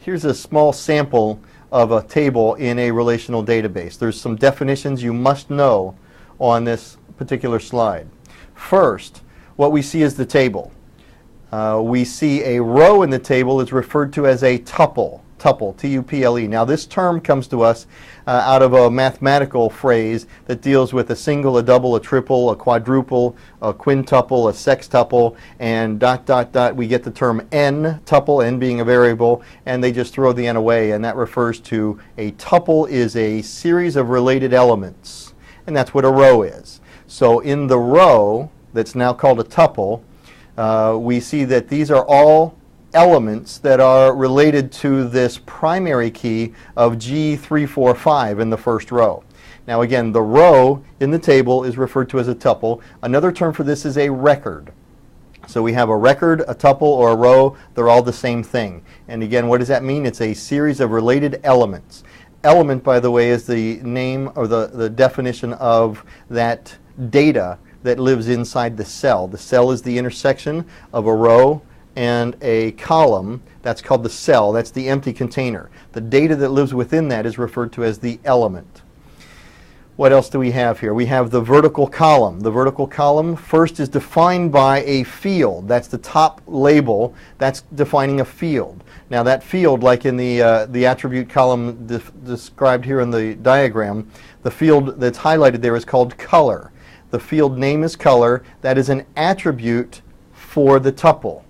Here's a small sample of a table in a relational database. There's some definitions you must know on this particular slide. First, what we see is the table. We see a row in the table is referred to as a tuple, T-U-P-L-E. Now this term comes to us out of a mathematical phrase that deals with a single, a double, a triple, a quadruple, a quintuple, a sextuple, and ... we get the term n, tuple, n being a variable, and they just throw the n away, and that refers to a tuple is a series of related elements, and that's what a row is. So in the row that's now called a tuple, we see that these are all elements that are related to this primary key of G345 in the first row. Now again, the row in the table is referred to as a tuple. Another term for this is a record. So we have a record, a tuple, or a row. They're all the same thing. And again, what does that mean? It's a series of related elements. Element, by the way, is the name or the definition of that data that lives inside the cell. The cell is the intersection of a row and a column. That's called the cell. That's the empty container. The data that lives within that is referred to as the element. What else do we have here? We have the vertical column. The vertical column first is defined by a field. That's the top label. That's defining a field. Now that field, like in the attribute column described here in the diagram, the field that's highlighted there is called color. The field name is color. That is an attribute for the tuple.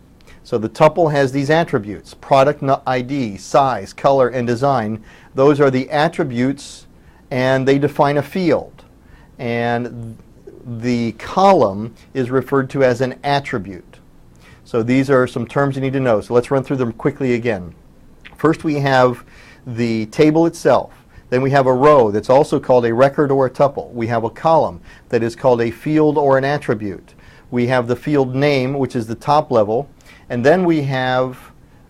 So the tuple has these attributes: product ID, size, color, and design. Those are the attributes, and they define a field. And the column is referred to as an attribute. So these are some terms you need to know. So let's run through them quickly again. First, we have the table itself. Then we have a row that's also called a record or a tuple. We have a column that is called a field or an attribute. We have the field name, which is the top level. And then we have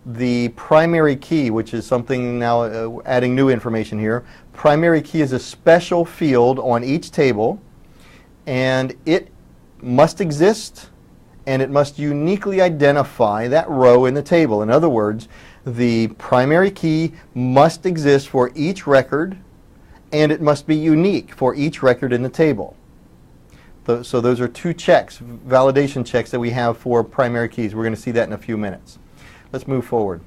the primary key, which is something now adding new information here. Primary key is a special field on each table, and it must exist, and it must uniquely identify that row in the table. In other words, the primary key must exist for each record, and it must be unique for each record in the table. So those are two checks, validation checks that we have for primary keys. We're going to see that in a few minutes. Let's move forward.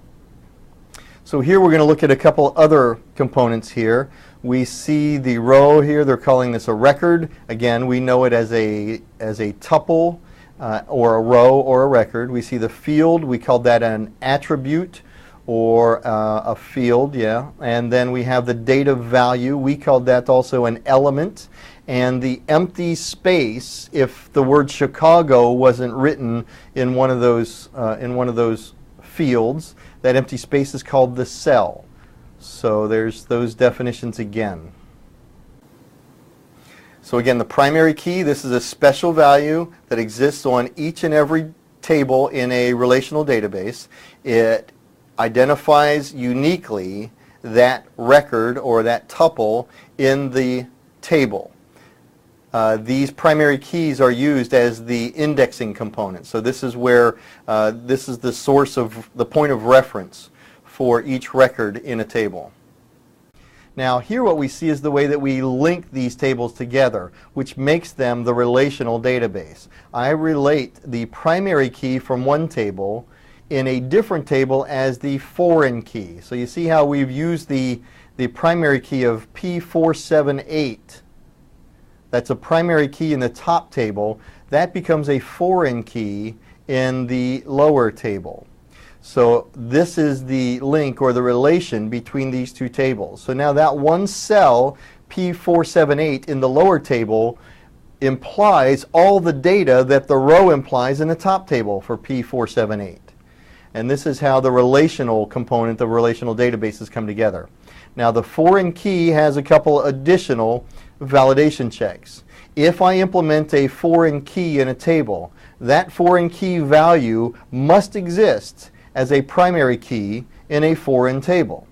So here we're going to look at a couple other components here. We see the row here. They're calling this a record. Again, we know it as a tuple or a row or a record. We see the field. We call that an attribute or a field, yeah. And then we have the data value. We called that also an element. And the empty space, if the word Chicago wasn't written in one of those fields, that empty space is called the cell. So there's those definitions again. So again, the primary key, this is a special value that exists on each and every table in a relational database. It identifies uniquely that record or that tuple in the table. These primary keys are used as the indexing component. So this is where this is the source of the point of reference for each record in a table. Now here what we see is the way that we link these tables together, which makes them the relational database. I relate the primary key from one table in a different table as the foreign key. So you see how we've used the primary key of P478. That's a primary key in the top table. That becomes a foreign key in the lower table. So this is the link or the relation between these two tables. So now that one cell, P478, in the lower table implies all the data that the row implies in the top table for P478. And this is how the relational component of relational databases come together. Now the foreign key has a couple additional validation checks. If I implement a foreign key in a table, that foreign key value must exist as a primary key in a foreign table.